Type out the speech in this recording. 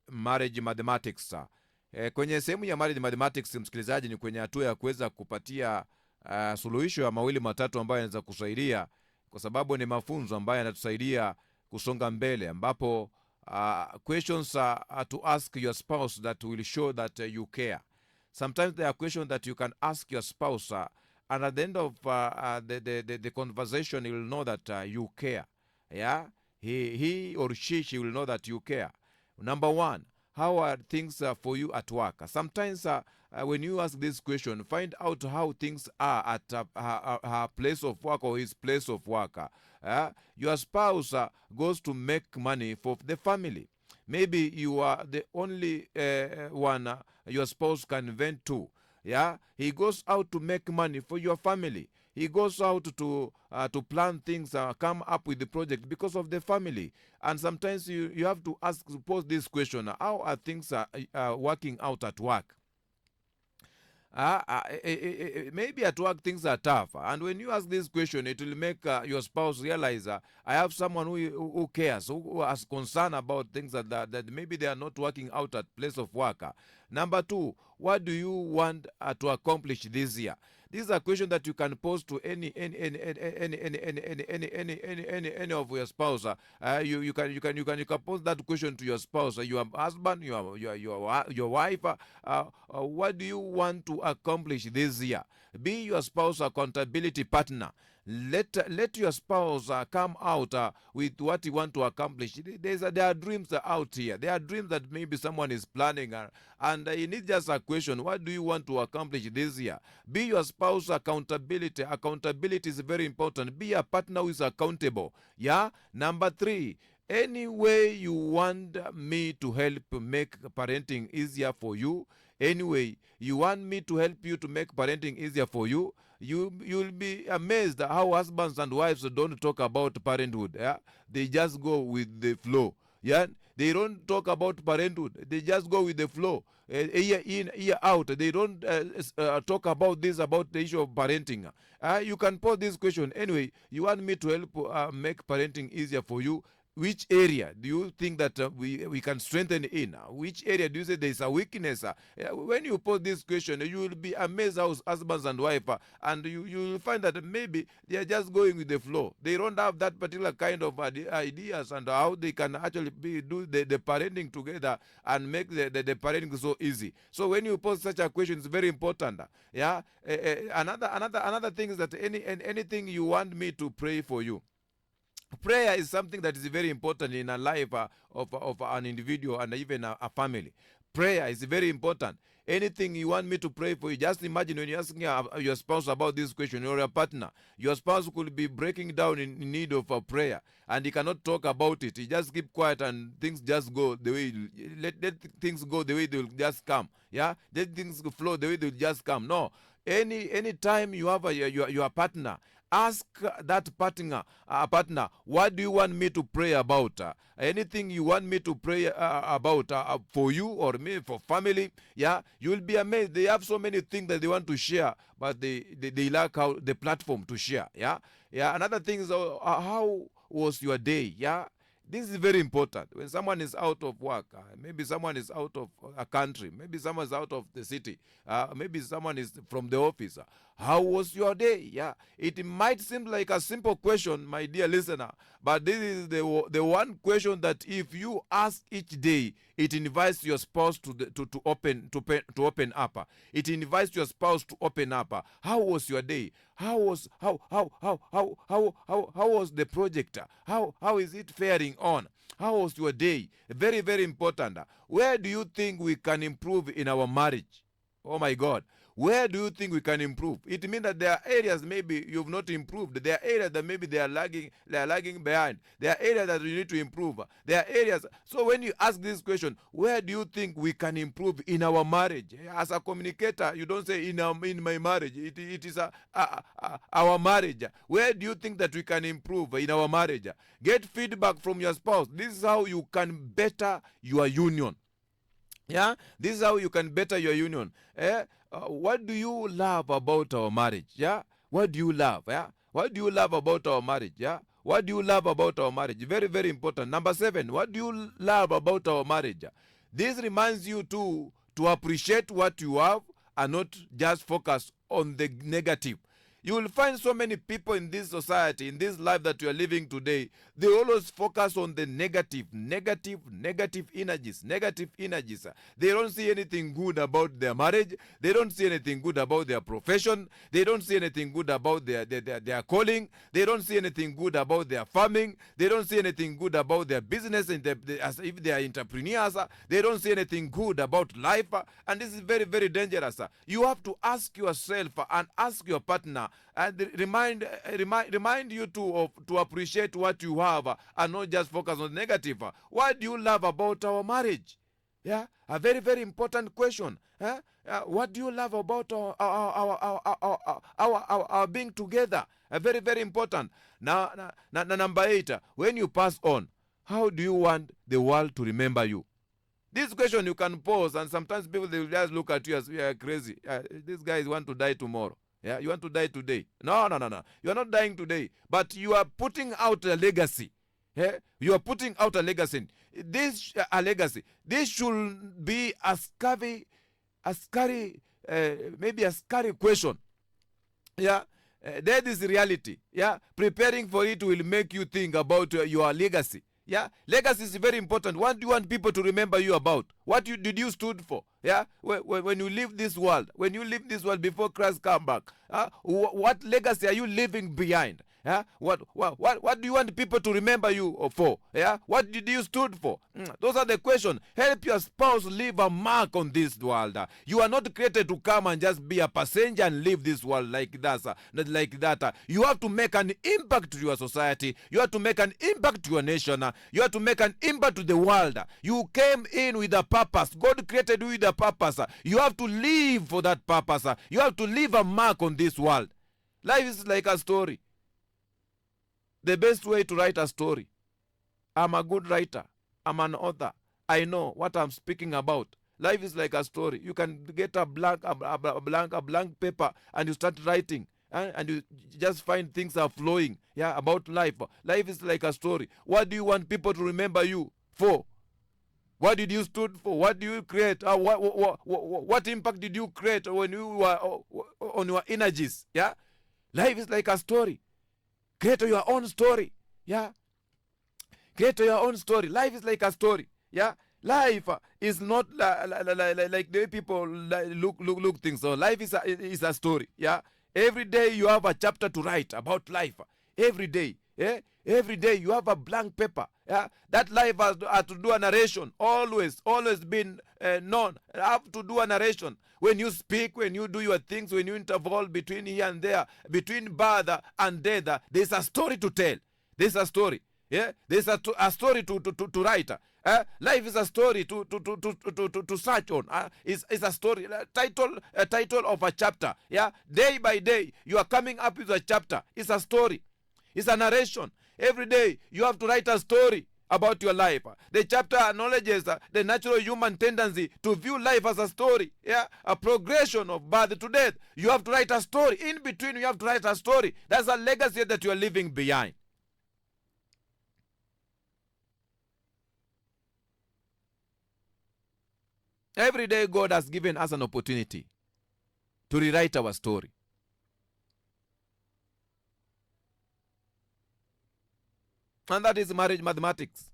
Marriage mathematics. Kwenye sehemu ya marriage mathematics, msikilizaji, ni kwenye hatua ya kuweza kupatia suluhisho ya mawili matatu ambayo yanaweza kusaidia, kwa sababu ni mafunzo ambayo yanatusaidia kusonga mbele, ambapo questions to ask your spouse that will show that you care. Sometimes there are questions that you can ask your spouse, and at the end of the conversation, you will know that you care. Yeah, he or she will know that you care. Number one, how are things for you at work? Sometimes when you ask this question, find out how things are at her place of work or his place of work. Your spouse goes to make money for the family. Maybe you are the only one your spouse can vent to. Yeah, he goes out to make money for your family. He goes out to plan things, come up with the project because of the family. And sometimes you have to pose this question: how are things working out at work? Maybe at work things are tough, and when you ask this question, it will make your spouse realize I have someone who cares, who has concern about things that maybe they are not working out at place of work. Number two, what do you want to accomplish this year? These are questions that you can pose to any of your spouse. You can pose that question to your spouse, your husband, your wife. What do you want to accomplish this year? Be your spouse accountability partner. Let your spouse come out with what you want to accomplish. There are dreams out here. There are dreams that maybe someone is planning, and you need just a question: what do you want to accomplish this year? Be your spouse accountability. Accountability is very important. Be a partner who is accountable. Yeah. Number three, any way you want me to help make parenting easier for you, anyway you want me to help you to make parenting easier for you, you'll be amazed how husbands and wives don't talk about parenthood. Yeah, they just go with the flow. Yeah, they don't talk about parenthood. They just go with the flow. Year in, year out, they don't talk about the issue of parenting. You can pose this question: anyway, you want me to help make parenting easier for you. Which area do you think that we can strengthen in? Which area do you say there is a weakness? When you pose this question, you will be amazed how husbands and wife, and you will find that maybe they are just going with the flow. They don't have that particular kind of ideas and how they can actually do the parenting together and make the parenting so easy. So when you pose such a question, it's very important. Yeah. Another thing is that anything you want me to pray for you. Prayer is something that is very important in a life of an individual and even a family. Prayer is very important. Anything you want me to pray for you, just imagine when you're asking your spouse about this question, or your partner, your spouse could be breaking down in need of a prayer, and he cannot talk about it. He just keep quiet and things just go the way, let things go the way they will just come. Yeah, let things flow the way they will just come. No, any time you have your partner, ask that partner, what do you want me to pray about? Anything you want me to pray about for you or me, for family. Yeah, you will be amazed. They have so many things that they want to share, but they lack the platform to share. Yeah. Another thing is how was your day? Yeah. This is very important. When someone is out of work, maybe someone is out of a country, maybe someone is out of the city, maybe someone is from the office. How was your day? Yeah, it might seem like a simple question, my dear listener, but this is the one question that if you ask each day, it invites your spouse to open up. It invites your spouse to open up. How was your day? How was the project? How is it faring on? How was your day? Very, very important. Where do you think we can improve in our marriage? Oh my God. Where do you think we can improve? It means that there are areas maybe you've not improved. There are areas that maybe they are lagging behind. There are areas that you need to improve. There are areas. So when you ask this question, where do you think we can improve in our marriage? As a communicator, you don't say in my marriage. It is our marriage. Where do you think that we can improve in our marriage? Get feedback from your spouse. This is how you can better your union. Yeah, this is how you can better your union. What do you love about our marriage? Yeah, what do you love? Yeah, what do you love about our marriage? Yeah, What do you love about our marriage? Very, very important. Number 7, what do you love about our marriage? This reminds you to appreciate what you have and not just focus on the negative. You will find so many people in this society, in this life that you are living today, they always focus on the negative energies. They don't see anything good about their marriage. They don't see anything good about their profession. They don't see anything good about their calling. They don't see anything good about their farming. They don't see anything good about their business, as if they are entrepreneurs. They don't see anything good about life. And this is very, very dangerous. You have to ask yourself and ask your partner, and remind you to appreciate what you have and not just focus on negative. What do you love about our marriage? Yeah, a very, very important question. What do you love about our being together? Very, very important. Now, number 8, when you pass on, how do you want the world to remember you? This question you can pose, and sometimes people, they will just look at you as you are crazy. These guys want to die tomorrow. Yeah, you want to die today. No. You are not dying today, but you are putting out a legacy. Yeah? You are putting out a legacy. This a legacy. This should be a scary, maybe a scary question. Yeah, that is reality. Yeah, preparing for it will make you think about your legacy. Yeah, legacy is very important. What do you want people to remember you about? What did you stood for? Yeah, when you leave this world, before Christ come back, what legacy are you leaving behind? Yeah, what do you want people to remember you for? Yeah, what did you stood for? Those are the questions. Help your spouse leave a mark on this world. You are not created to come and just be a passenger and leave this world like that. Not like that. You have to make an impact to your society. You have to make an impact to your nation. You have to make an impact to the world. You came in with a purpose. God created you with a purpose. You have to live for that purpose. You have to leave a mark on this world. Life is like a story. The best way to write a story. I'm a good writer. I'm an author. I know what I'm speaking about. Life is like a story. You can get a blank paper and you start writing, and you just find things are flowing. Yeah, about life. Life is like a story. What do you want people to remember you for? What did you stood for? What do you create? What impact did you create when you were on your energies? Yeah, life is like a story. Create your own story. Yeah. Create your own story. Life is like a story. Yeah. Life is not like the way people look things. So life is a story. Yeah. Every day you have a chapter to write about life. Every day. Yeah. Every day you have a blank paper. Yeah. That life has to do a narration. Always been known. Have to do a narration. When you speak, when you do your things, when you interval between here and there, between birth and death, there's a story to tell. There's a story. Yeah, there's a story to write. Life is a story to search on. Is a story. A title of a chapter. Yeah, day by day you are coming up with a chapter. It's a story. It's a narration. Every day you have to write a story about your life. The chapter acknowledges the natural human tendency to view life as a story. Yeah, a progression of birth to death. You have to write a story. In between, you have to write a story. That's a legacy that you are leaving behind. Every day, God has given us an opportunity to rewrite our story. And that is marriage mathematics.